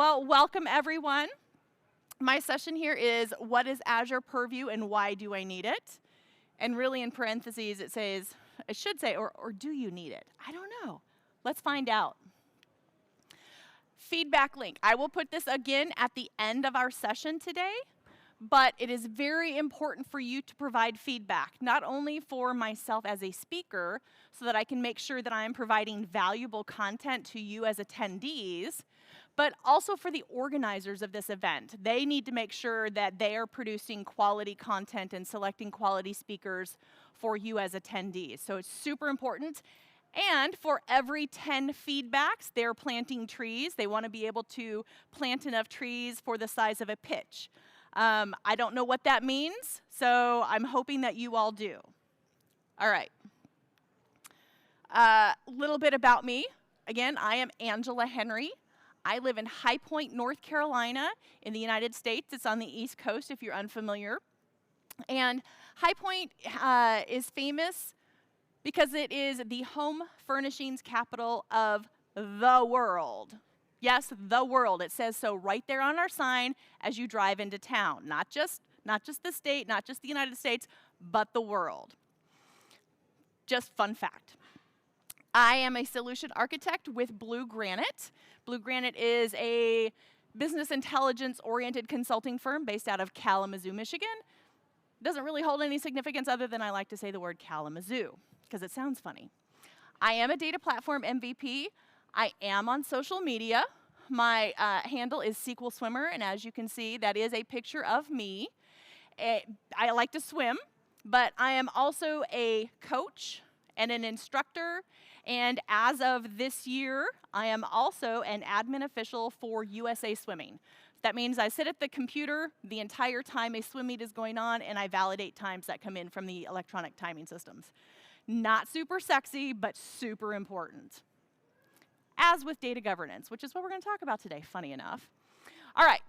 Well, welcome everyone. My session here is what is Azure Purview and why do I need it? And really in parentheses it says, it should say, or do you need it? I don't know. Let's find out. Feedback link. I will put this again at the end of our session today, but it is very important for you to provide feedback, not only for myself as a speaker, so that I can make sure that I am providing valuable content to you as attendees, but also for the organizers of this event. They need to make sure that they are producing quality content and selecting quality speakers for you as attendees. So it's super important. And for every 10 feedbacks, they're planting trees. They want to be able to plant enough trees for the size of a pitch. I don't know what that means, so I'm hoping that you all do. All right. A little bit about me. Again, I am Angela Henry. I live in High Point, North Carolina in the United States. It's on the East Coast if you're unfamiliar. And High Point is famous because it is the home furnishings capital of the world. Yes, the world. It says so right there on our sign as you drive into town. Not just the state, not just the United States, but the world. Just fun fact. I am a solution architect with Blue Granite. Blue Granite is a business intelligence-oriented consulting firm based out of Kalamazoo, Michigan. Doesn't really hold any significance other than I like to say the word Kalamazoo, because it sounds funny. I am a data platform MVP. I am on social media. My handle is SQL Swimmer, and as you can see, that is a picture of me. I like to swim, but I am also a coach and an instructor, and as of this year, I am also an admin official for USA Swimming. That means I sit at the computer the entire time a swim meet is going on, and I validate times that come in from the electronic timing systems. Not super sexy, but super important. As with data governance, which is what we're going to talk about today, funny enough. All right,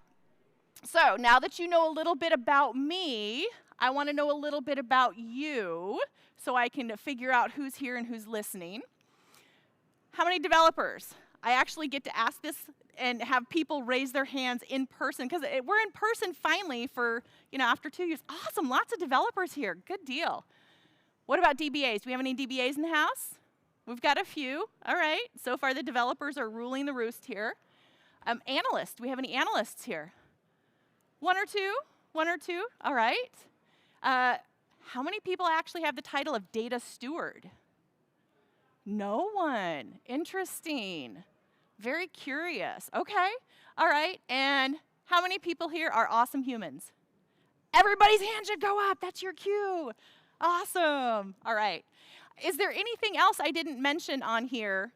so now that you know a little bit about me, I want to know a little bit about you so I can figure out who's here and who's listening. How many developers? I actually get to ask this and have people raise their hands in person, because we're in person finally for, after 2 years. Awesome, lots of developers here, good deal. What about DBAs? Do we have any DBAs in the house? We've got a few, all right. So far the developers are ruling the roost here. Analysts, do we have any analysts here? One or two, all right. How many people actually have the title of data steward? No one, interesting. Very curious, okay, all right. And how many people here are awesome humans? Everybody's hand should go up, that's your cue. Awesome, all right. Is there anything else I didn't mention on here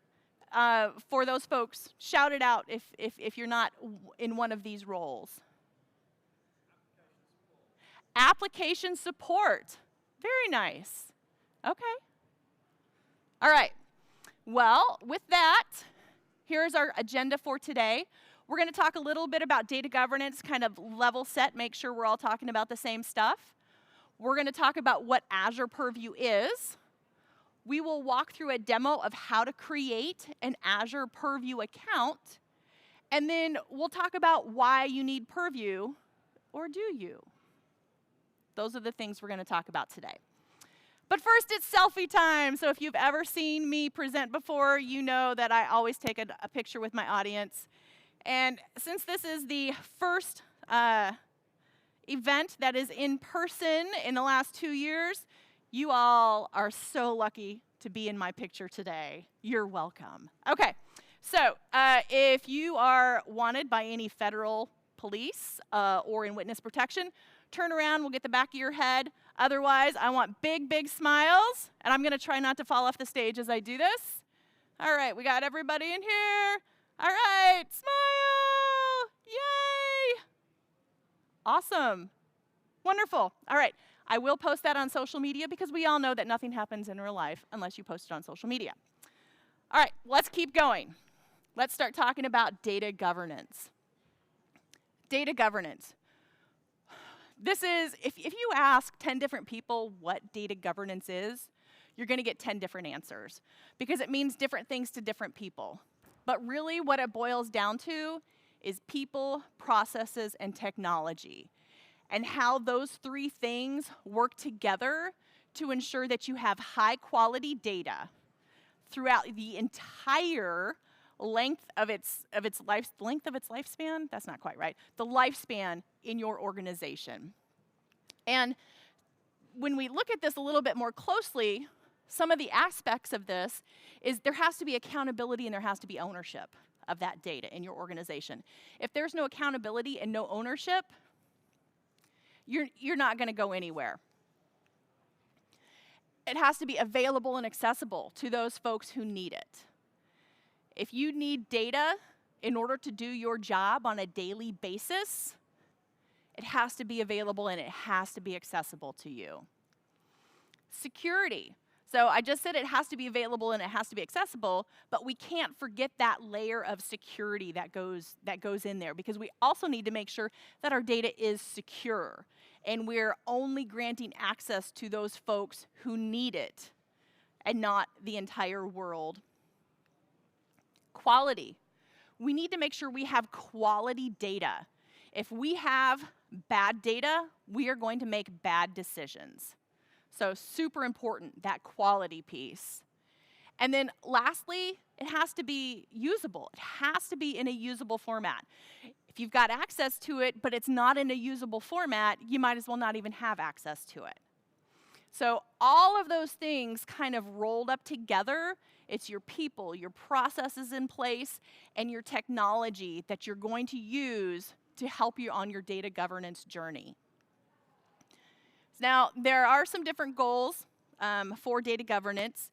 for those folks? Shout it out if you're not in one of these roles. Application support, very nice, okay. All right, well, with that, here's our agenda for today. We're going to talk a little bit about data governance, kind of level set, make sure we're all talking about the same stuff. We're going to talk about what Azure Purview is. We will walk through a demo of how to create an Azure Purview account, and then we'll talk about why you need Purview, or do you? Those are the things we're going to talk about today. But first, it's selfie time. So if you've ever seen me present before, you know that I always take a picture with my audience. And since this is the first event that is in person in the last 2 years, you all are so lucky to be in my picture today. You're welcome. Okay, so if you are wanted by any federal police or in witness protection, turn around, we'll get the back of your head. Otherwise, I want big, big smiles, and I'm going to try not to fall off the stage as I do this. All right, we got everybody in here. All right, smile! Yay! Awesome. Wonderful. All right, I will post that on social media because we all know that nothing happens in real life unless you post it on social media. All right, let's keep going. Let's start talking about data governance. Data governance. This is, if you ask 10 different people what data governance is, you're going to get 10 different answers because it means different things to different people. But really what it boils down to is people, processes, and technology, and how those three things work together to ensure that you have high quality data throughout the entire length of its lifespan. That's not quite right. The lifespan in your organization. And when we look at this a little bit more closely, some of the aspects of this is there has to be accountability and there has to be ownership of that data in your organization. If there's no accountability and no ownership, you're not going to go anywhere. It has to be available and accessible to those folks who need it. If you need data in order to do your job on a daily basis, it has to be available and it has to be accessible to you. Security. So I just said it has to be available and it has to be accessible, but we can't forget that layer of security that goes in there, because we also need to make sure that our data is secure and we're only granting access to those folks who need it and not the entire world. Quality. We need to make sure we have quality data. If we have bad data, we are going to make bad decisions. So super important, that quality piece. And then lastly, it has to be usable. It has to be in a usable format. If you've got access to it, but it's not in a usable format, you might as well not even have access to it. So all of those things kind of rolled up together. It's your people, your processes in place, and your technology that you're going to use to help you on your data governance journey. Now, there are some different goals for data governance.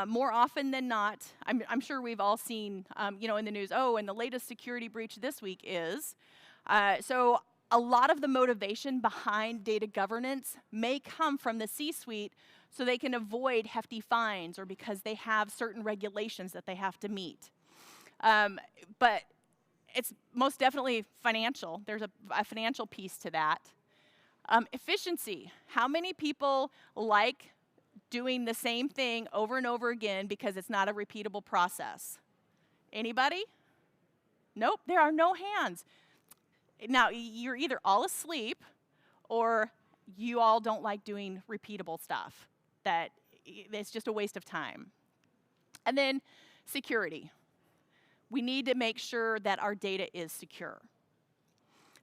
More often than not, I'm sure we've all seen, in the news, and the latest security breach this week is. So a lot of the motivation behind data governance may come from the C-suite so they can avoid hefty fines or because they have certain regulations that they have to meet. But it's most definitely financial. There's a financial piece to that. Efficiency. How many people like doing the same thing over and over again because it's not a repeatable process? Anybody? Nope, there are no hands. Now, you're either all asleep or you all don't like doing repeatable stuff. That it's just a waste of time. And then security. We need to make sure that our data is secure.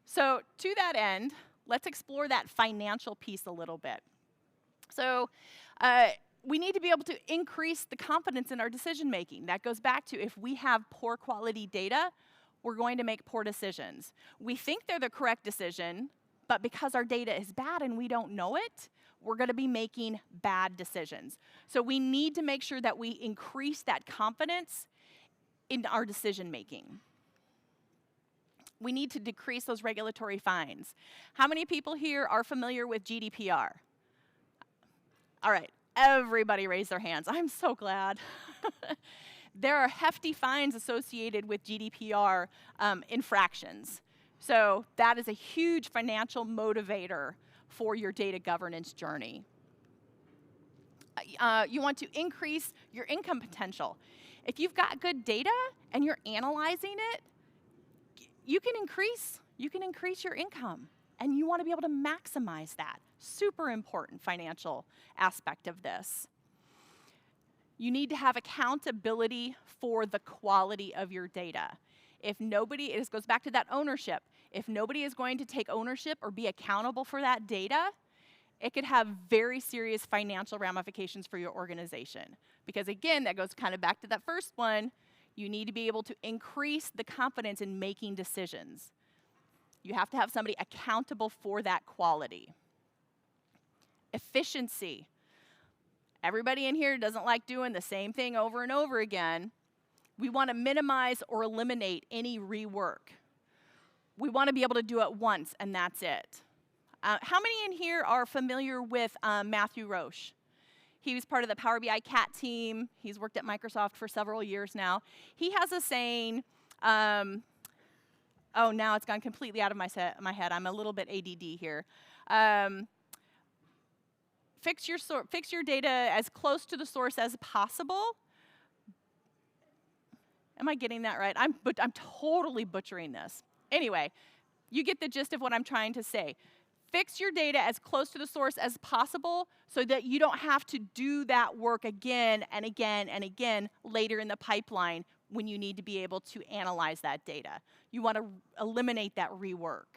So to that end, let's explore that financial piece a little bit. So we need to be able to increase the confidence in our decision making. That goes back to if we have poor quality data, we're going to make poor decisions. We think they're the correct decision, but because our data is bad and we don't know it, we're going to be making bad decisions. So we need to make sure that we increase that confidence in our decision making. We need to decrease those regulatory fines. How many people here are familiar with GDPR? All right, everybody raise their hands. I'm so glad. There are hefty fines associated with GDPR infractions. So that is a huge financial motivator for your data governance journey. You want to increase your income potential. If you've got good data and you're analyzing it, you can increase your income, and you want to be able to maximize that. Super important financial aspect of this. You need to have accountability for the quality of your data. If nobody, this goes back to that ownership. If nobody is going to take ownership or be accountable for that data, it could have very serious financial ramifications for your organization. Because again, that goes kind of back to that first one. You need to be able to increase the confidence in making decisions. You have to have somebody accountable for that quality. Efficiency. Everybody in here doesn't like doing the same thing over and over again. We want to minimize or eliminate any rework. We want to be able to do it once, and that's it. How many in here are familiar with Matthew Roche? He was part of the Power BI CAT team. He's worked at Microsoft for several years now. He has a saying, now it's gone completely out of my head. I'm a little bit ADD here. Fix your data as close to the source as possible. Am I getting that right? I'm totally butchering this. Anyway, you get the gist of what I'm trying to say. Fix your data as close to the source as possible so that you don't have to do that work again and again and again later in the pipeline when you need to be able to analyze that data. You want to eliminate that rework.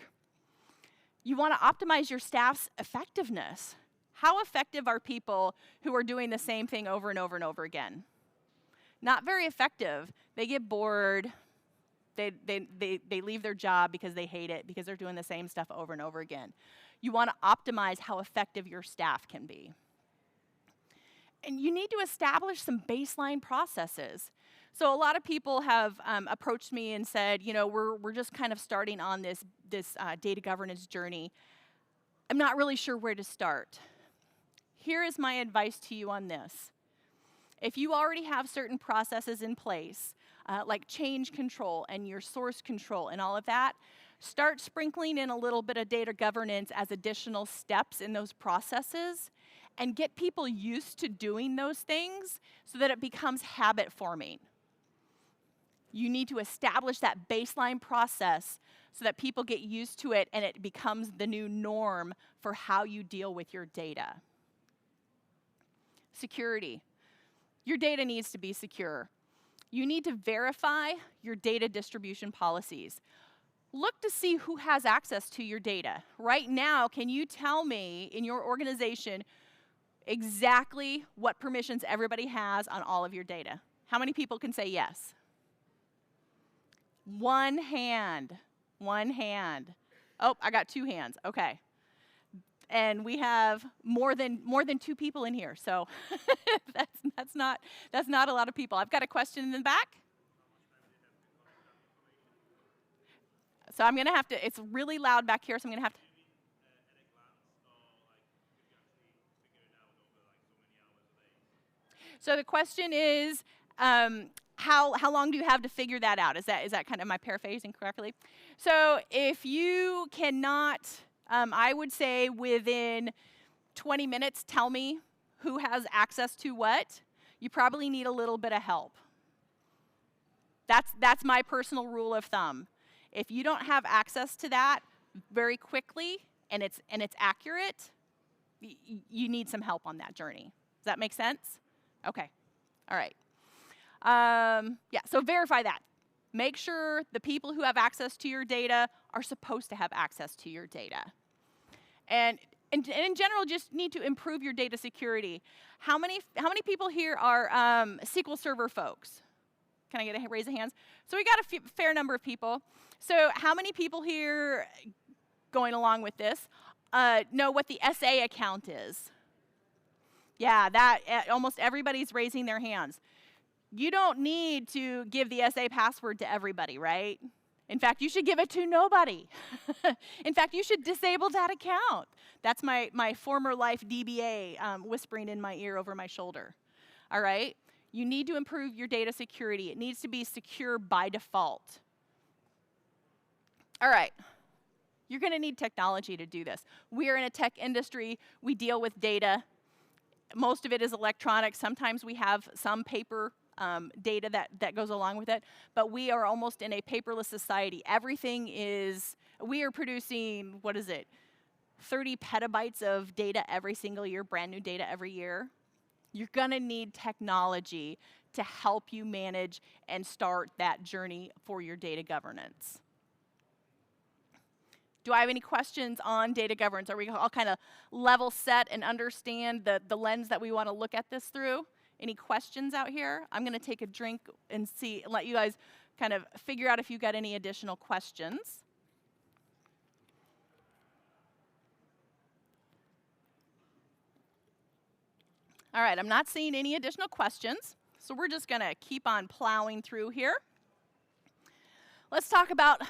You want to optimize your staff's effectiveness. How effective are people who are doing the same thing over and over and over again? Not very effective. They get bored. They leave their job because they hate it, because they're doing the same stuff over and over again. You want to optimize how effective your staff can be. And you need to establish some baseline processes. So a lot of people have approached me and said, you know, we're just kind of starting on this data governance journey. I'm not really sure where to start. Here is my advice to you on this. If you already have certain processes in place, like change control and your source control and all of that, start sprinkling in a little bit of data governance as additional steps in those processes and get people used to doing those things so that it becomes habit forming. You need to establish that baseline process so that people get used to it and it becomes the new norm for how you deal with your data. Security. Your data needs to be secure. You need to verify your data distribution policies. Look to see who has access to your data. Right now, can you tell me in your organization exactly what permissions everybody has on all of your data? How many people can say yes? One hand. One hand. Oh, I got two hands. Okay. And we have more than 2 people in here, so that's not a lot of people. I've got a question in the back. So I'm going to have to. It's really loud back here, so I'm going to have to. So the question is, how long do you have to figure that out? Is that kind of, am I paraphrasing correctly? So if you cannot. I would say within 20 minutes, tell me who has access to what. You probably need a little bit of help. That's my personal rule of thumb. If you don't have access to that very quickly and it's accurate, you need some help on that journey. Does that make sense? Okay. All right. Yeah, so verify that. Make sure the people who have access to your data are supposed to have access to your data. And in general, just need to improve your data security. How many people here are SQL Server folks? Can I get a raise of hands? So we got a fair number of people. So how many people here, going along with this, know what the SA account is? Yeah, almost everybody's raising their hands. You don't need to give the SA password to everybody, right? In fact, you should give it to nobody. In fact, you should disable that account. That's my former life DBA whispering in my ear over my shoulder. All right? You need to improve your data security. It needs to be secure by default. All right. You're going to need technology to do this. We're in a tech industry. We deal with data. Most of it is electronic. Sometimes we have some paper data that goes along with it, but we are almost in a paperless society. Everything is, we are producing, 30 petabytes of data every single year, brand new data every year. You're gonna need technology to help you manage and start that journey for your data governance. Do I have any questions on data governance? Are we all kind of level set and understand the lens that we want to look at this through? Any questions out here? I'm going to take a drink and let you guys kind of figure out if you got any additional questions. All right, I'm not seeing any additional questions, so we're just going to keep on plowing through here. Let's talk about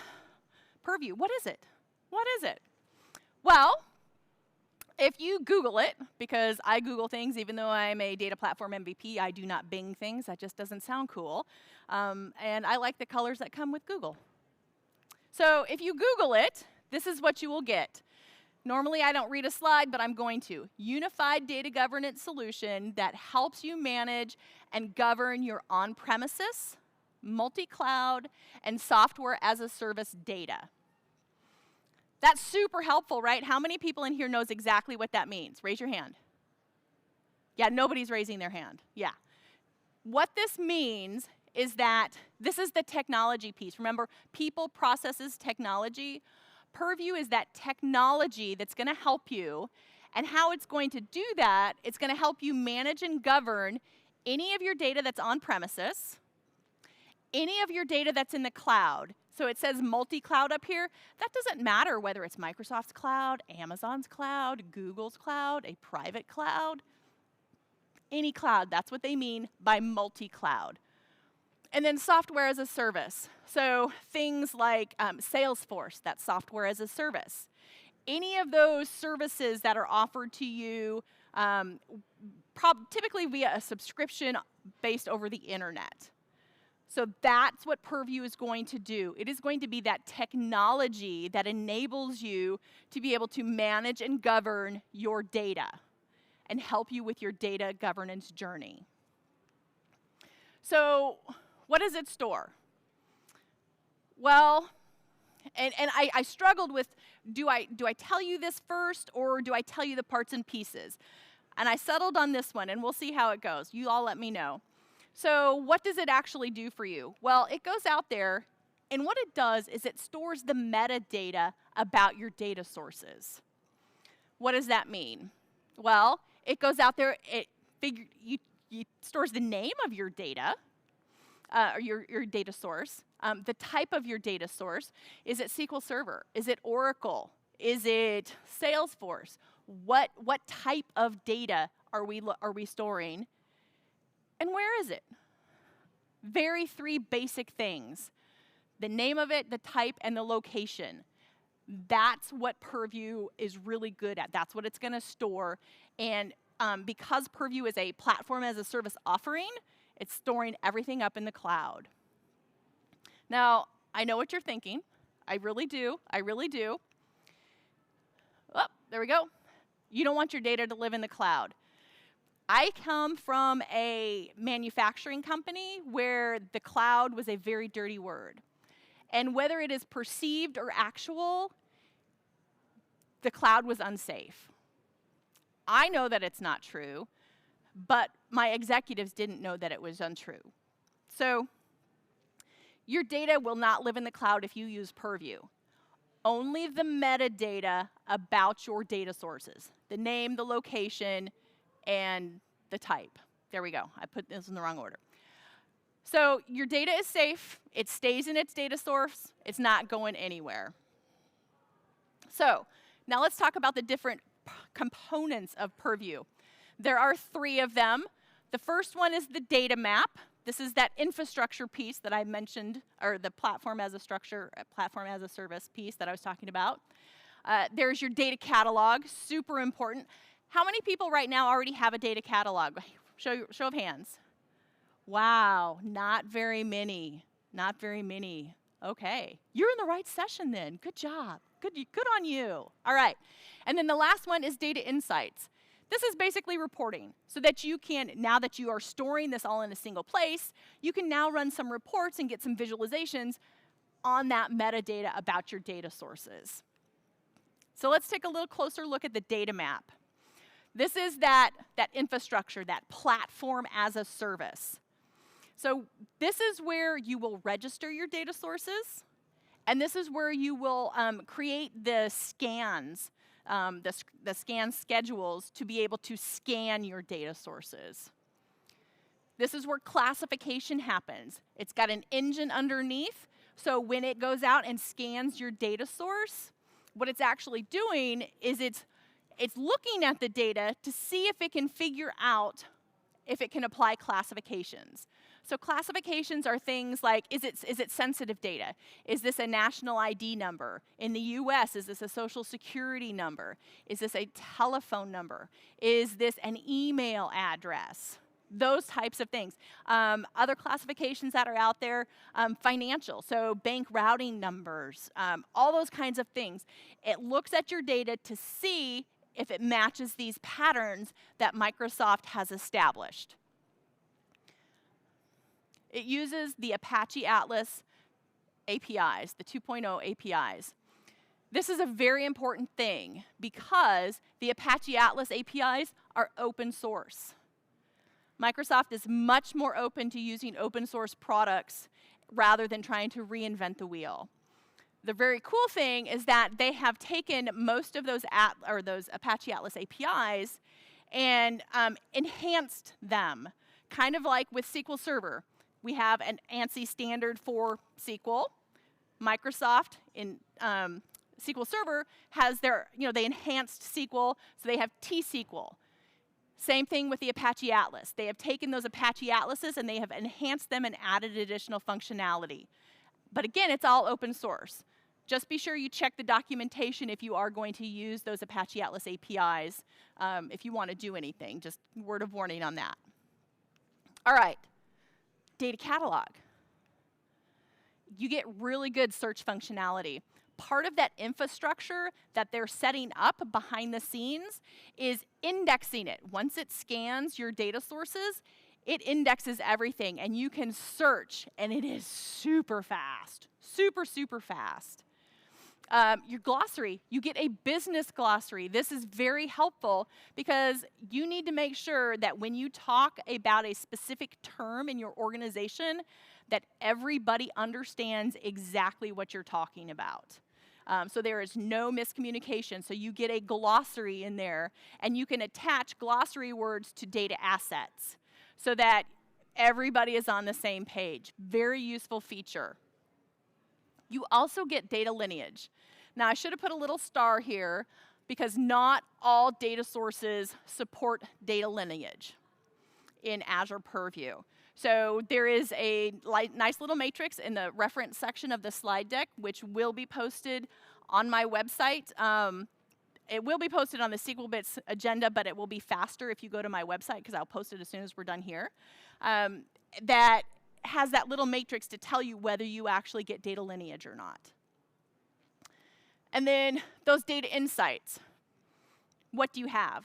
Purview. What is it? What is it? Well, if you Google it, because I Google things, even though I'm a data platform MVP, I do not Bing things. That just doesn't sound cool. And I like the colors that come with Google. So if you Google it, this is what you will get. Normally, I don't read a slide, but I'm going to. Unified data governance solution that helps you manage and govern your on-premises multi-cloud, and software as a service data. That's super helpful, right? How many people in here knows exactly what that means? Raise your hand. Yeah, nobody's raising their hand. Yeah. What this means is that this is the technology piece. Remember, people, processes, technology. Purview is that technology that's going to help you. And how it's going to do that, it's going to help you manage and govern any of your data that's on premises, any of your data that's in the cloud. So it says multi-cloud up here. That doesn't matter whether it's Microsoft's cloud, Amazon's cloud, Google's cloud, a private cloud. Any cloud, that's what they mean by multi-cloud. And then software as a service. So things like Salesforce, that's software as a service. Any of those services that are offered to you, typically via a subscription based over the internet. So that's what Purview is going to do. It is going to be that technology that enables you to be able to manage and govern your data and help you with your data governance journey. So what does it store? Well, and I struggled with, do I tell you this first, or do I tell you the parts and pieces? And I settled on this one, and we'll see how it goes. You all let me know. So what does it actually do for you? Well, it goes out there, and what it does is it stores the metadata about your data sources. What does that mean? Well, it goes out there, it stores the name of your data, or your data source, the type of your data source. Is it SQL Server? Is it Oracle? Is it Salesforce? What type of data are we storing? And where is it? Three basic things. The name of it, the type, and the location. That's what Purview is really good at. That's what it's going to store. And because Purview is a platform as a service offering, it's storing everything up in the cloud. Now, I know what you're thinking. I really do. I really do. Oh, there we go. You don't want your data to live in the cloud. I come from a manufacturing company where the cloud was a very dirty word. And whether it is perceived or actual, the cloud was unsafe. I know that it's not true, but my executives didn't know that it was untrue. So your data will not live in the cloud if you use Purview. Only the metadata about your data sources, the name, the location, and the type. There we go. I put this in the wrong order. So your data is safe. It stays in its data source. It's not going anywhere. So now let's talk about the different components of Purview. There are 3 of them. The first one is the data map. This is that infrastructure piece that I mentioned, or the platform as a structure, platform as a service piece that I was talking about. There's your data catalog, super important. How many people right now already have a data catalog? Show of hands. Wow, not very many. Not very many. Okay, you're in the right session then. Good job. Good on you. All right, and then the last one is data insights. This is basically reporting, so that you can, now that you are storing this all in a single place, you can now run some reports and get some visualizations on that metadata about your data sources. So let's take a little closer look at the data map. This is that infrastructure, that platform as a service. So this is where you will register your data sources, and this is where you will create the scans, the scan schedules to be able to scan your data sources. This is where classification happens. It's got an engine underneath, so when it goes out and scans your data source, what it's actually doing is it's looking at the data to see if it can figure out if it can apply classifications. So classifications are things like, is it sensitive data? Is this a national ID number? In the US, is this a social security number? Is this a telephone number? Is this an email address? Those types of things. Other classifications that are out there, financial, so bank routing numbers, all those kinds of things. It looks at your data to see if it matches these patterns that Microsoft has established. It uses the Apache Atlas APIs, the 2.0 APIs. This is a very important thing because the Apache Atlas APIs are open source. Microsoft is much more open to using open source products rather than trying to reinvent the wheel. The very cool thing is that they have taken most of those Apache Atlas APIs and enhanced them, kind of like with SQL Server. We have an ANSI standard for SQL. Microsoft in SQL Server has their, they enhanced SQL, so they have T-SQL. Same thing with the Apache Atlas. They have taken those Apache Atlases and they have enhanced them and added additional functionality. But again, it's all open source. Just be sure you check the documentation if you are going to use those Apache Atlas APIs if you want to do anything. Just word of warning on that. All right, data catalog. You get really good search functionality. Part of that infrastructure that they're setting up behind the scenes is indexing it. Once it scans your data sources, it indexes everything, and you can search, and it is super fast, super, super fast. Your glossary, you get a business glossary. This is very helpful because you need to make sure that when you talk about a specific term in your organization, that everybody understands exactly what you're talking about. So there is no miscommunication. So you get a glossary in there, and you can attach glossary words to data assets so that everybody is on the same page. Very useful feature. You also get data lineage. Now, I should have put a little star here because not all data sources support data lineage in Azure Purview. So there is a nice little matrix in the reference section of the slide deck, which will be posted on my website. It will be posted on the SQL Bits agenda, but it will be faster if you go to my website because I'll post it as soon as we're done here. That has that little matrix to tell you whether you actually get data lineage or not. And then those data insights. What do you have?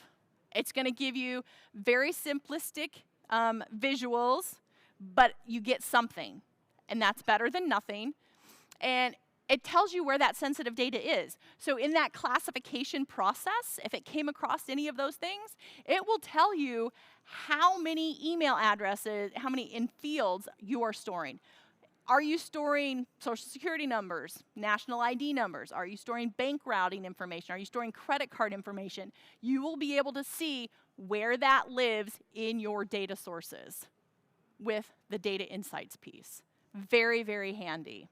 It's going to give you very simplistic visuals, but you get something, and that's better than nothing. And it tells you where that sensitive data is. So in that classification process, if it came across any of those things, it will tell you how many email addresses, how many in fields you are storing. Are you storing social security numbers, national ID numbers? Are you storing bank routing information? Are you storing credit card information? You will be able to see where that lives in your data sources with the data insights piece. Very, very handy.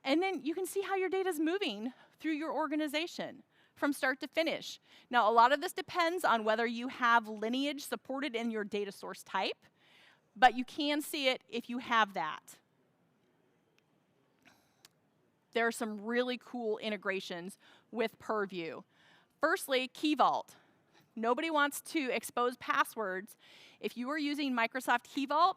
And then you can see how your data is moving through your organization from start to finish. Now, a lot of this depends on whether you have lineage supported in your data source type, but you can see it if you have that. There are some really cool integrations with Purview. Firstly, Key Vault. Nobody wants to expose passwords. If you are using Microsoft Key Vault,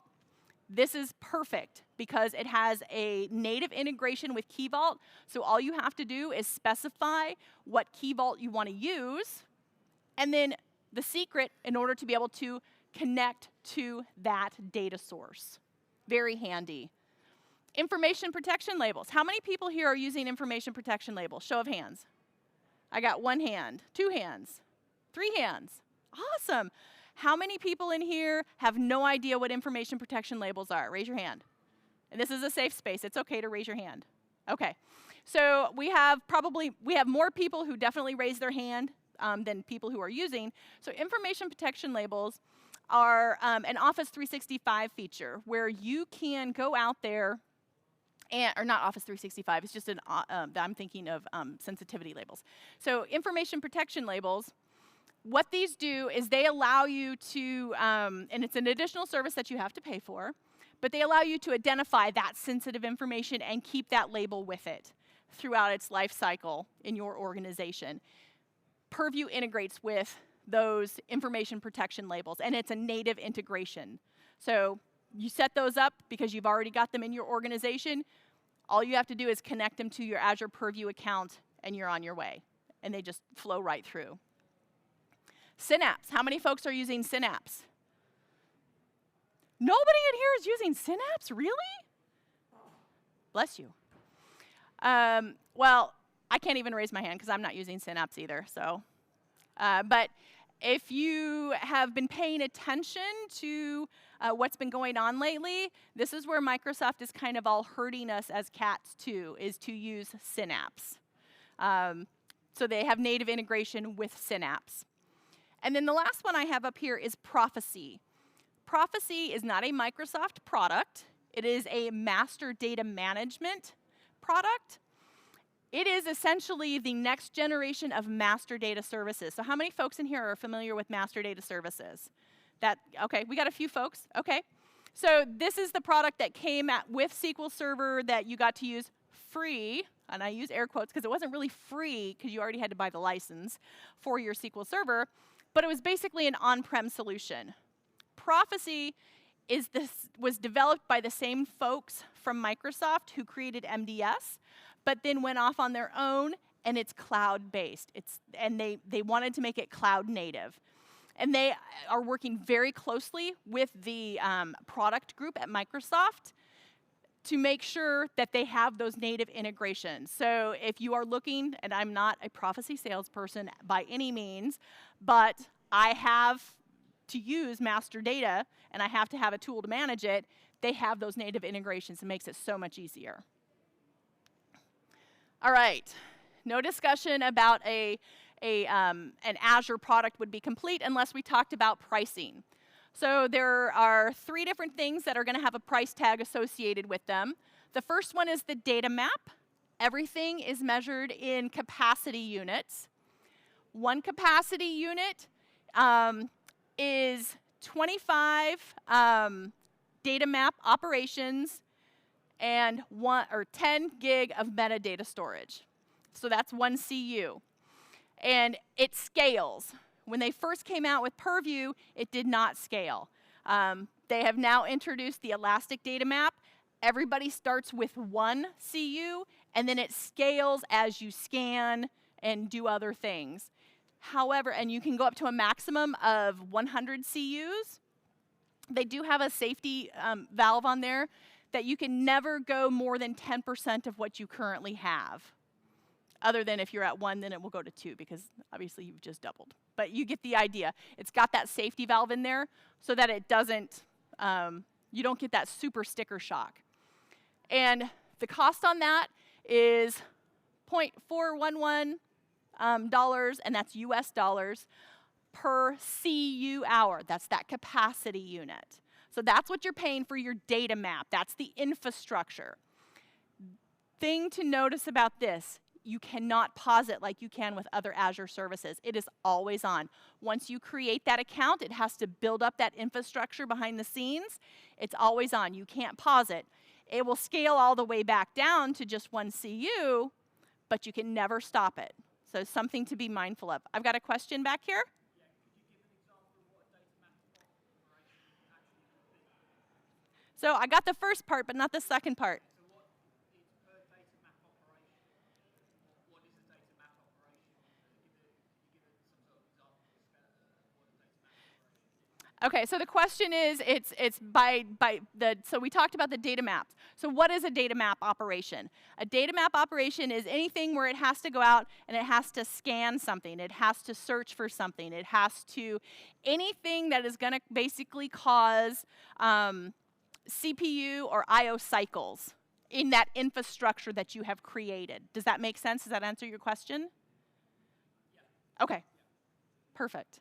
this is perfect because it has a native integration with Key Vault. So all you have to do is specify what Key Vault you want to use, and then the secret in order to be able to connect to that data source. Very handy. Information protection labels. How many people here are using information protection labels? Show of hands. I got 1 hand, 2 hands, 3 hands. Awesome. How many people in here have no idea what information protection labels are? Raise your hand. And this is a safe space. It's okay to raise your hand. Okay. So we have more people who definitely raise their hand than people who are using. So information protection labels are an Office 365 feature where you can go out there, or not Office 365, it's just I'm thinking of sensitivity labels. So information protection labels, what these do is they allow you to, and it's an additional service that you have to pay for, but they allow you to identify that sensitive information and keep that label with it throughout its life cycle in your organization. Purview integrates with those information protection labels, and it's a native integration. So you set those up because you've already got them in your organization. All you have to do is connect them to your Azure Purview account, and you're on your way. And they just flow right through. Synapse. How many folks are using Synapse? Nobody in here is using Synapse, really? Bless you. Well, I can't even raise my hand because I'm not using Synapse either. So, but if you have been paying attention to what's been going on lately, this is where Microsoft is kind of all hurting us as cats too, is to use Synapse. So they have native integration with Synapse. And then the last one I have up here is Prophecy. Prophecy is not a Microsoft product. It is a master data management product. It is essentially the next generation of master data services. So how many folks in here are familiar with master data services? Okay, we got a few folks. Okay. So this is the product that came with SQL Server that you got to use free, and I use air quotes because it wasn't really free because you already had to buy the license for your SQL Server, but it was basically an on-prem solution. Prophecy was developed by the same folks from Microsoft who created MDS, but then went off on their own, and it's cloud-based. And they wanted to make it cloud native. And they are working very closely with the product group at Microsoft to make sure that they have those native integrations. So if you are looking, and I'm not a Prophecy salesperson by any means, but I have to use master data, and I have to have a tool to manage it, they have those native integrations. It makes it so much easier. All right, no discussion about an Azure product would be complete unless we talked about pricing. So there are 3 different things that are going to have a price tag associated with them. The first one is the data map. Everything is measured in capacity units. One capacity unit is 25 data map operations and 10 gig of metadata storage. So that's 1 CU. And it scales. When they first came out with Purview, it did not scale. They have now introduced the elastic data map. Everybody starts with 1 CU, and then it scales as you scan and do other things. However, and you can go up to a maximum of 100 CUs. They do have a safety valve on there that you can never go more than 10% of what you currently have. Other than if you're at 1, then it will go to 2 because obviously you've just doubled. But you get the idea. It's got that safety valve in there so that it doesn't, you don't get that super sticker shock. And the cost on that is $0.411, and that's US dollars per CU hour. That's that capacity unit. So that's what you're paying for your data map. That's the infrastructure. Thing to notice about this, you cannot pause it like you can with other Azure services. It is always on. Once you create that account, it has to build up that infrastructure behind the scenes. It's always on. You can't pause it. It will scale all the way back down to just 1 CU, but you can never stop it. So something to be mindful of. I've got a question back here. So I got the first part, but not the second part. So what is per data map operation? What is a data map operation? Can you give some sort of example of what a data map operation is? Okay, so the question is, so we talked about the data maps. So what is a data map operation? A data map operation is anything where it has to go out and it has to scan something. It has to search for something. It has to, anything that is going to basically cause CPU or I/O cycles in that infrastructure that you have created. Does that make sense? Does that answer your question? Yeah. Okay. Perfect.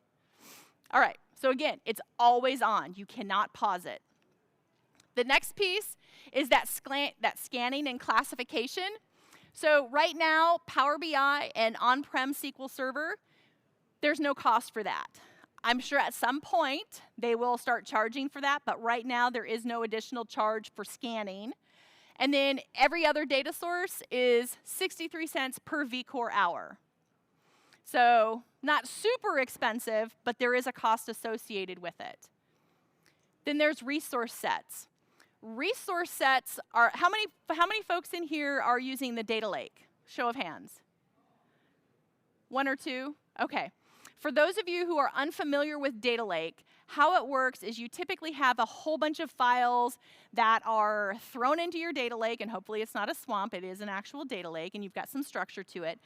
All right. So again, it's always on. You cannot pause it. The next piece is that scanning and classification. So right now, Power BI and on-prem SQL Server, there's no cost for that. I'm sure at some point they will start charging for that, but right now there is no additional charge for scanning. And then every other data source is 63 cents per vCore hour. So not super expensive, but there is a cost associated with it. Then there's resource sets. Resource sets are, how many folks in here are using the data lake? Show of hands. 1 or 2? Okay. For those of you who are unfamiliar with Data Lake, how it works is you typically have a whole bunch of files that are thrown into your data lake, and hopefully it's not a swamp, it is an actual data lake, and you've got some structure to it.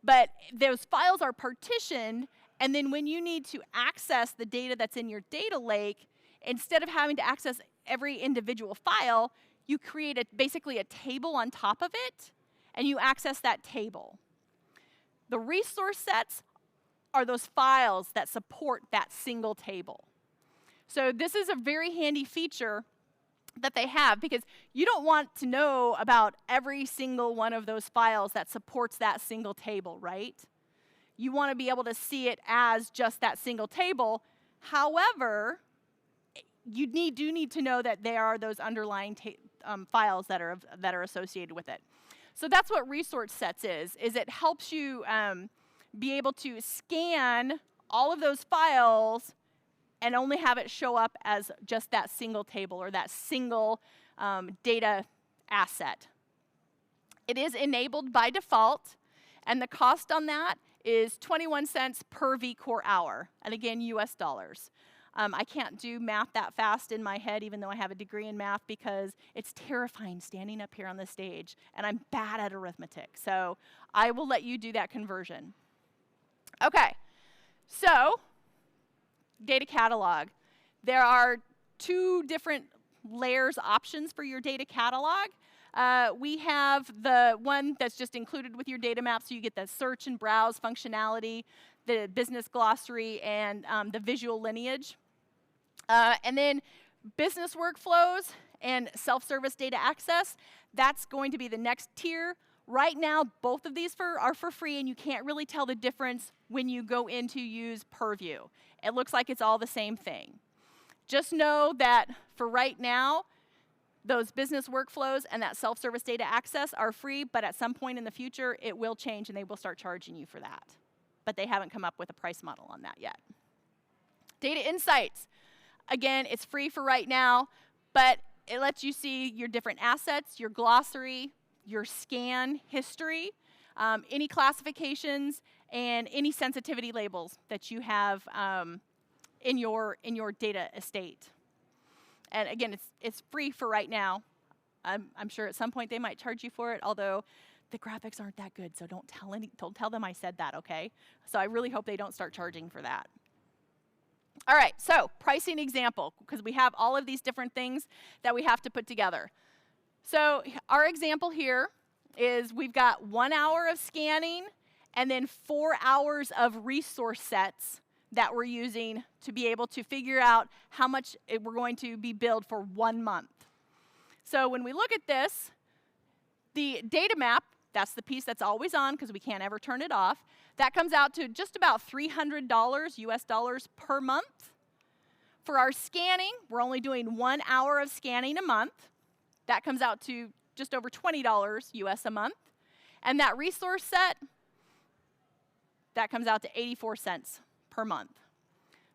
But those files are partitioned, and then when you need to access the data that's in your data lake, instead of having to access every individual file, you create basically a table on top of it, and you access that table. The resource sets are those files that support that single table. So this is a very handy feature that they have, because you don't want to know about every single one of those files that supports that single table, right? You want to be able to see it as just that single table. However, you do need to know that there are those underlying files that are associated with it. So that's what resource sets is it helps you be able to scan all of those files and only have it show up as just that single table or that single data asset. It is enabled by default, and the cost on that is 21 cents per vCore hour, and again, US dollars. I can't do math that fast in my head, even though I have a degree in math, because it's terrifying standing up here on the stage, and I'm bad at arithmetic. So I will let you do that conversion. Okay, so data catalog. There are two different layers options for your data catalog. We have the one that's just included with your data map, so you get the search and browse functionality, the business glossary, and the visual lineage. And then business workflows and self-service data access, that's going to be the next tier. Right now, both of these are for free, and you can't really tell the difference when you go in to use Purview. It looks like it's all the same thing. Just know that for right now, those business workflows and that self-service data access are free, but at some point in the future, it will change, and they will start charging you for that. But they haven't come up with a price model on that yet. Data insights. Again, it's free for right now, but it lets you see your different assets, your glossary, your scan history, any classifications, and any sensitivity labels that you have in your data estate. And again, it's free for right now. I'm sure at some point they might charge you for it, although the graphics aren't that good, so don't tell them I said that, okay? So I really hope they don't start charging for that. All right, so pricing example, because we have all of these different things that we have to put together. So our example here is we've got 1 hour of scanning and then 4 hours of resource sets that we're using to be able to figure out how much we're going to be billed for 1 month. So when we look at this, the data map, that's the piece that's always on because we can't ever turn it off, that comes out to just about $300 US dollars per month. For our scanning, we're only doing 1 hour of scanning a month. That comes out to just over $20 US a month. And that resource set, that comes out to 84 cents per month.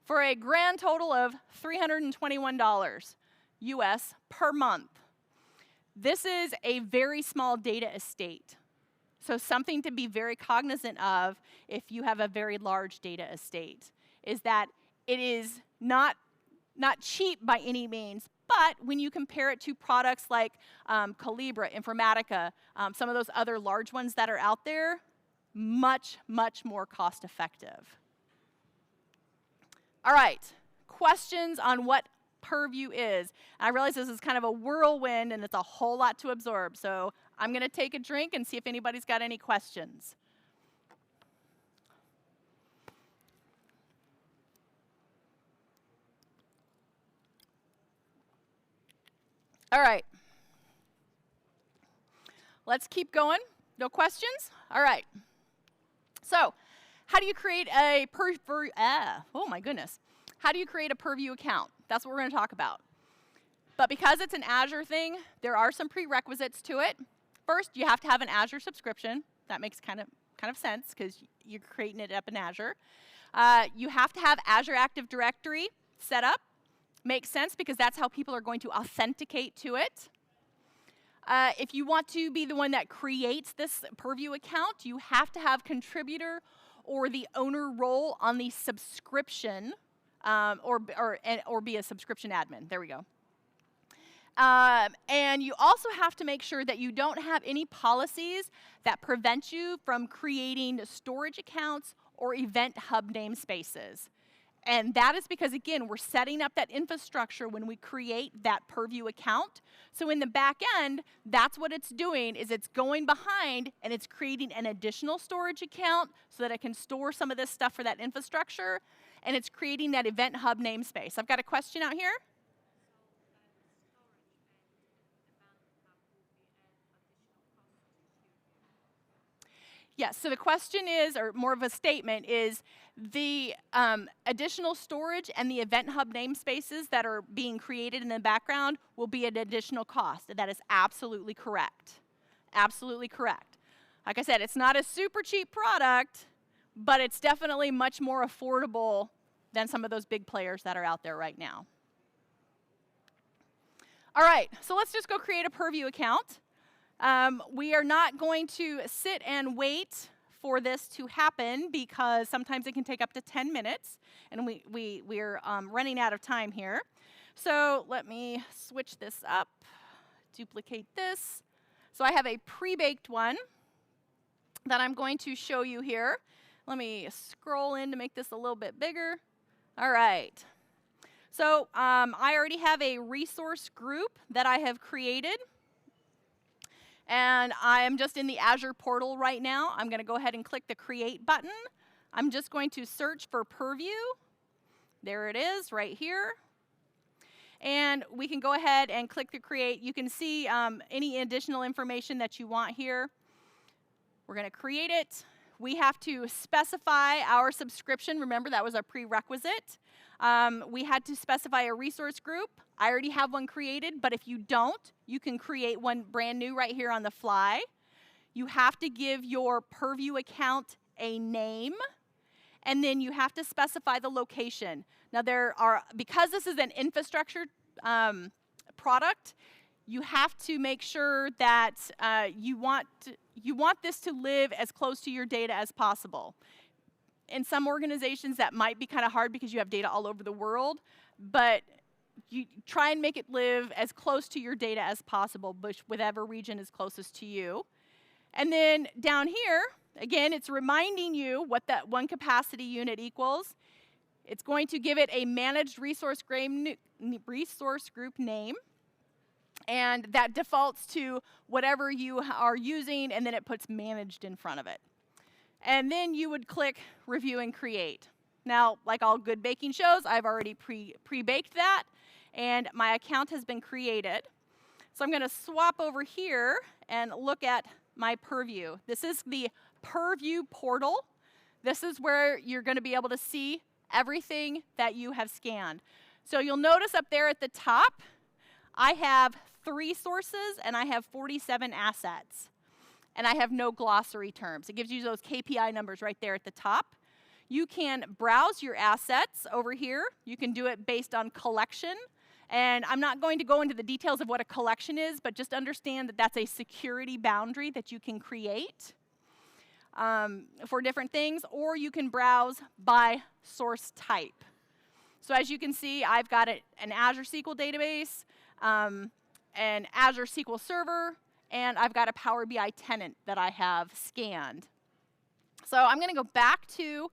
For a grand total of $321 US per month. This is a very small data estate. So something to be very cognizant of if you have a very large data estate is that it is not cheap by any means, but when you compare it to products like Calibra, Informatica, some of those other large ones that are out there, much, much more cost effective. All right, questions on what Purview is. I realize this is kind of a whirlwind and it's a whole lot to absorb, so I'm going to take a drink and see if anybody's got any questions. All right. Let's keep going. No questions? All right. So, how do you create a oh my goodness. How do you create a Purview account? That's what we're going to talk about. But because it's an Azure thing, there are some prerequisites to it. First, you have to have an Azure subscription. That makes kind of sense because you're creating it up in Azure. You have to have Azure Active Directory set up. Makes sense because that's how people are going to authenticate to it. If you want to be the one that creates this Purview account, you have to have contributor or the owner role on the subscription, or be a subscription admin. There we go. And you also have to make sure that you don't have any policies that prevent you from creating storage accounts or event hub namespaces. And that is because, again, we're setting up that infrastructure when we create that Purview account. So in the back end, that's what it's doing, is it's going behind and it's creating an additional storage account so that it can store some of this stuff for that infrastructure, and it's creating that event hub namespace. I've got a question out here. Yes, so the question is, or more of a statement, is the additional storage and the event hub namespaces that are being created in the background will be an additional cost. And that is absolutely correct. Absolutely correct. Like I said, it's not a super cheap product, but it's definitely much more affordable than some of those big players that are out there right now. All right, so let's just go create a Purview account. We are not going to sit and wait for this to happen because sometimes it can take up to 10 minutes, and we're running out of time here. So let me switch this up, duplicate this. So I have a pre-baked one that I'm going to show you here. Let me scroll in to make this a little bit bigger. All right. So I already have a resource group that I have created. And I am just in the Azure portal right now. I'm going to go ahead and click the Create button. I'm just going to search for Purview. There it is, right here. And we can go ahead and click the Create. You can see any additional information that you want here. We're going to create it. We have to specify our subscription. Remember, that was our prerequisite. We had to specify a resource group. I already have one created, but if you don't, you can create one brand new right here on the fly. You have to give your Purview account a name, and then you have to specify the location. Now because this is an infrastructure product, you have to make sure that you want this to live as close to your data as possible. In some organizations, that might be kind of hard because you have data all over the world, but you try and make it live as close to your data as possible, whatever region is closest to you. And then down here, again, it's reminding you what that one capacity unit equals. It's going to give it a managed resource group name, and that defaults to whatever you are using, and then it puts managed in front of it. And then you would click Review and Create. Now, like all good baking shows, I've already pre-baked that, and my account has been created. So I'm going to swap over here and look at my Purview. This is the Purview portal. This is where you're going to be able to see everything that you have scanned. So you'll notice up there at the top, I have 3 sources and I have 47 assets. And I have no glossary terms. It gives you those KPI numbers right there at the top. You can browse your assets over here. You can do it based on collection. And I'm not going to go into the details of what a collection is, but just understand that that's a security boundary that you can create for different things. Or you can browse by source type. So as you can see, I've got an Azure SQL database, an Azure SQL Server, and I've got a Power BI tenant that I have scanned. So I'm going to go back to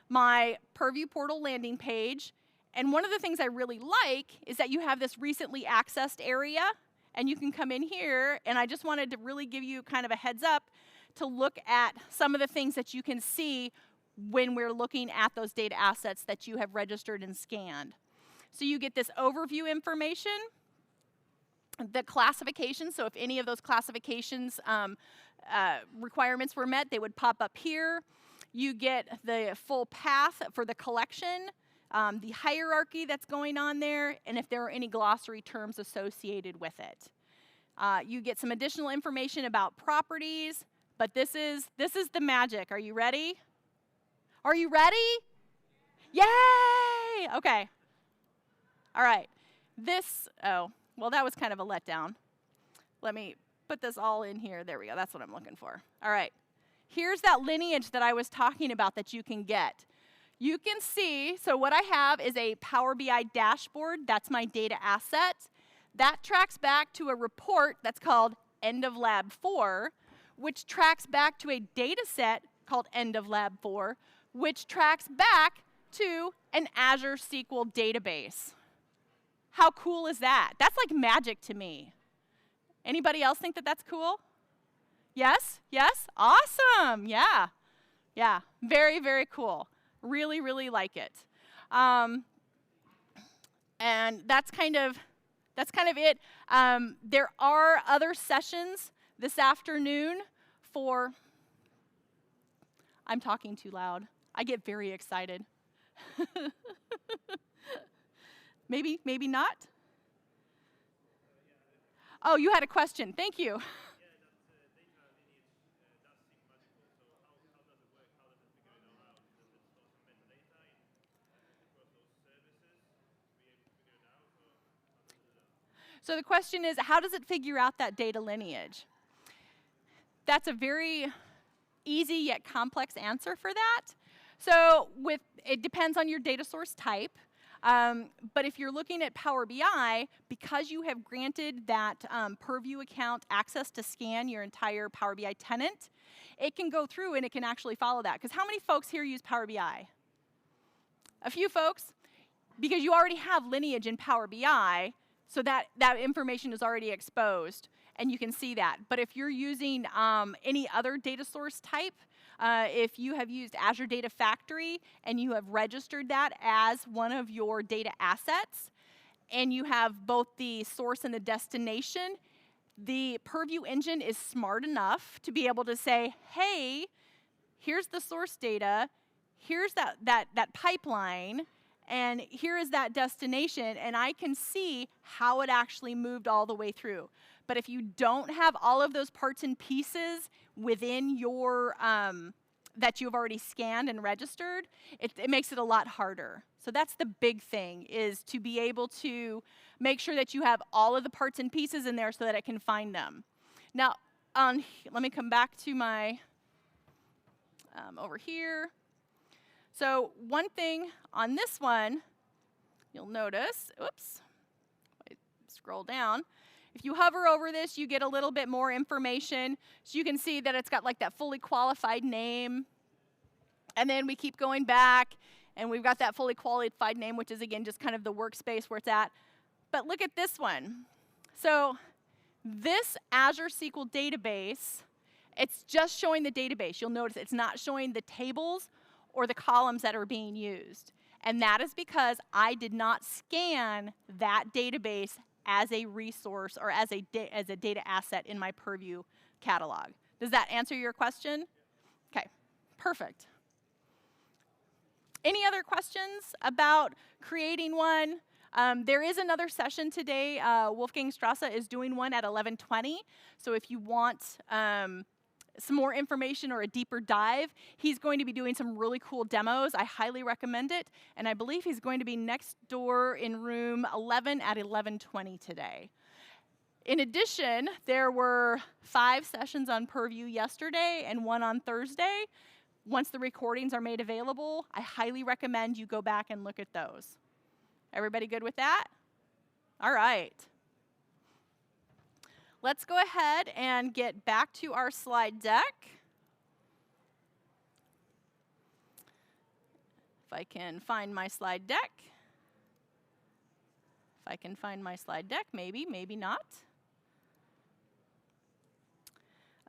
my Purview portal landing page. And one of the things I really like is that you have this recently accessed area, and you can come in here, and I just wanted to really give you kind of a heads up to look at some of the things that you can see when we're looking at those data assets that you have registered and scanned. So you get this overview information, the classification, so if any of those classifications requirements were met, they would pop up here. You get the full path for the collection, the hierarchy that's going on there, and if there are any glossary terms associated with it. You get some additional information about properties, but this is the magic. Are you ready? Are you ready? Yay! Okay. All right. Well, that was kind of a letdown. Let me put this all in here. There we go. That's what I'm looking for. All right. here's that lineage that I was talking about that you can get. You can see, so what I have is a Power BI dashboard. That's my data asset. That tracks back to a report that's called End of Lab 4, which tracks back to a data set called End of Lab 4, which tracks back to an Azure SQL database. How cool is that? That's like magic to me. Anybody else think that that's cool? Yes? Yes? Awesome. Yeah. Yeah. Very, very cool. Really, really like it. And that's kind of it. There are other sessions this afternoon for, I'm talking too loud. I get very excited. Maybe not? Oh, you had a question. Thank you. So the question is, how does it figure out that data lineage? That's a very easy yet complex answer for that. So it depends on your data source type. But if you're looking at Power BI, because you have granted that Purview account access to scan your entire Power BI tenant, it can go through and it can actually follow that. Because how many folks here use Power BI? A few folks? Because you already have lineage in Power BI, so that information is already exposed, and you can see that. But if you're using any other data source type, if you have used Azure Data Factory and you have registered that as one of your data assets, and you have both the source and the destination, the Purview engine is smart enough to be able to say, hey, here's the source data, here's that pipeline, and here is that destination, and I can see how it actually moved all the way through. But if you don't have all of those parts and pieces within your, that you've already scanned and registered, it makes it a lot harder. So that's the big thing, is to be able to make sure that you have all of the parts and pieces in there so that it can find them. Now, let me come back to my, over here. So one thing on this one, you'll notice, oops, I scroll down. If you hover over this, you get a little bit more information. So you can see that it's got like that fully qualified name. And then we keep going back, and we've got that fully qualified name, which is, again, just kind of the workspace where it's at. But look at this one. So this Azure SQL database, it's just showing the database. You'll notice it's not showing the tables or the columns that are being used. And that is because I did not scan that database as a resource or as a data asset in my Purview catalog. Does that answer your question? Okay, perfect. Any other questions about creating one? There is another session today. Wolfgang Strasse is doing one at 11:20. So if you want some more information or a deeper dive, he's going to be doing some really cool demos. I highly recommend it. And I believe he's going to be next door in room 11 at 11:20 today. In addition, there were 5 sessions on Purview yesterday and 1 on Thursday. Once the recordings are made available, I highly recommend you go back and look at those. Everybody good with that? All right. Let's go ahead and get back to our slide deck. If I can find my slide deck. If I can find my slide deck, maybe, maybe not.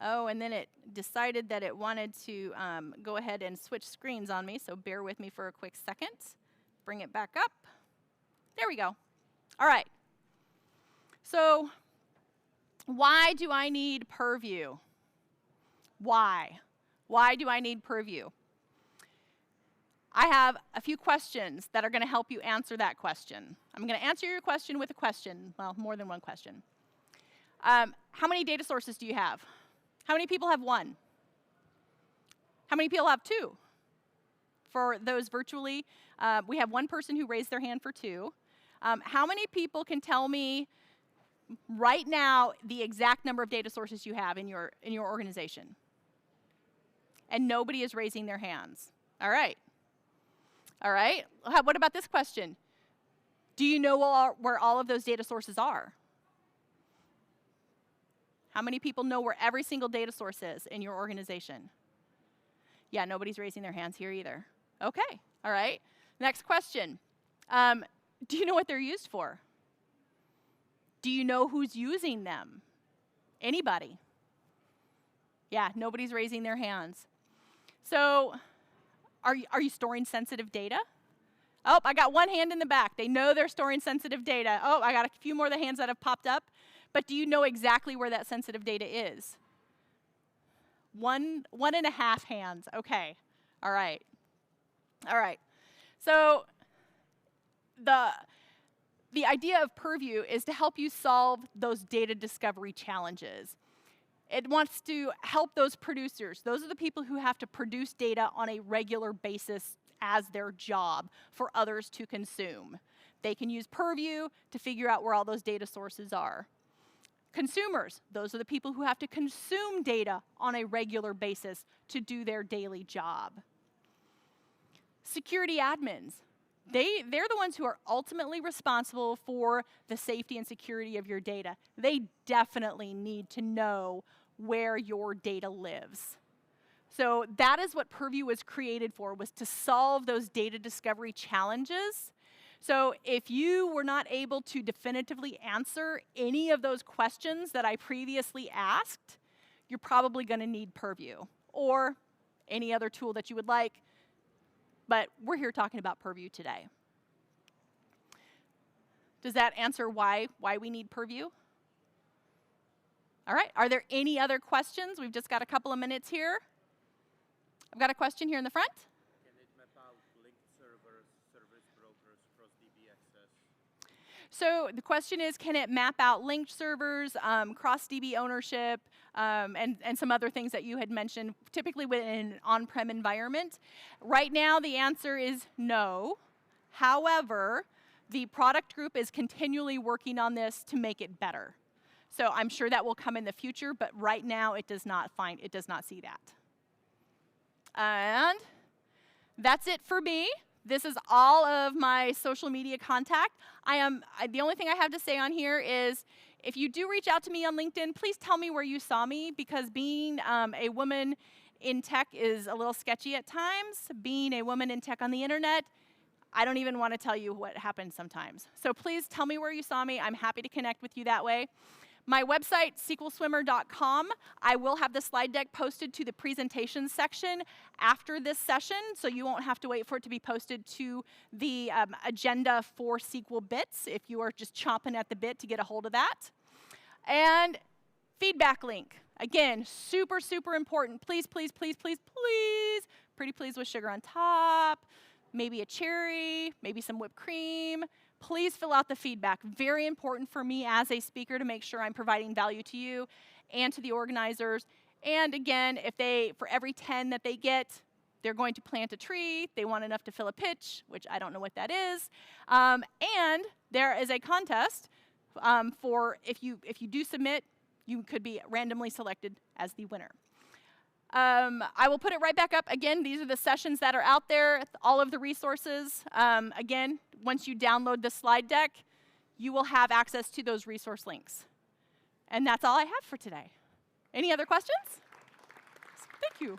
Oh, and then it decided that it wanted to go ahead and switch screens on me, so bear with me for a quick second. Bring it back up. There we go. All right. So why do I need Purview? Why? Why do I need Purview? I have a few questions that are going to help you answer that question. I'm going to answer your question with a question. Well, more than one question. How many data sources do you have? How many people have 1? How many people have 2? For those virtually, we have 1 person who raised their hand for 2. How many people can tell me right now the exact number of data sources you have in your organization? And nobody is raising their hands. All right. All right. What about this question? Do you know where all of those data sources are? How many people know where every single data source is in your organization? Yeah, nobody's raising their hands here either. Okay. All right. Next question. Do you know what they're used for? Do you know who's using them? Anybody? Yeah, nobody's raising their hands. So, are you storing sensitive data? Oh, I got one hand in the back. They know they're storing sensitive data. Oh, I got a few more of the hands that have popped up. But do you know exactly where that sensitive data is? One and a half hands. Okay. All right. All right. So the idea of Purview is to help you solve those data discovery challenges. It wants to help those producers. Those are the people who have to produce data on a regular basis as their job for others to consume. They can use Purview to figure out where all those data sources are. Consumers, those are the people who have to consume data on a regular basis to do their daily job. Security admins, they're the ones who are ultimately responsible for the safety and security of your data. They definitely need to know where your data lives. So that is what Purview was created for, was to solve those data discovery challenges. So if you were not able to definitively answer any of those questions that I previously asked, you're probably going to need Purview or any other tool that you would like. But we're here talking about Purview today. Does that answer why we need Purview? All right, are there any other questions? We've just got a couple of minutes here. I've got a question here in the front. Can it map out linked servers, service brokers, cross-DB access? So the question is, can it map out linked servers, cross-DB ownership, and some other things that you had mentioned, typically within an on-prem environment? Right now, the answer is no. However, the product group is continually working on this to make it better. So I'm sure that will come in the future, but right now it does not see that. And that's it for me. This is all of my social media contact. The only thing I have to say on here is, if you do reach out to me on LinkedIn, please tell me where you saw me, because being a woman in tech is a little sketchy at times. Being a woman in tech on the internet, I don't even want to tell you what happens sometimes. So please tell me where you saw me. I'm happy to connect with you that way. My website, SQLswimmer.com, I will have the slide deck posted to the presentations section after this session, so you won't have to wait for it to be posted to the agenda for SQL Bits if you are just chomping at the bit to get a hold of that. And feedback link. Again, super, super important. Please, please, please, please, please. Pretty please with sugar on top, maybe a cherry, maybe some whipped cream. Please fill out the feedback. Very important for me as a speaker to make sure I'm providing value to you and to the organizers. And again, for every 10 that they get, they're going to plant a tree. They want enough to fill a pitch, which I don't know what that is. And there is a contest for if you do submit, you could be randomly selected as the winner. I will put it right back up. Again, these are the sessions that are out there, all of the resources. Again, once you download the slide deck, you will have access to those resource links. And that's all I have for today. Any other questions? Thank you.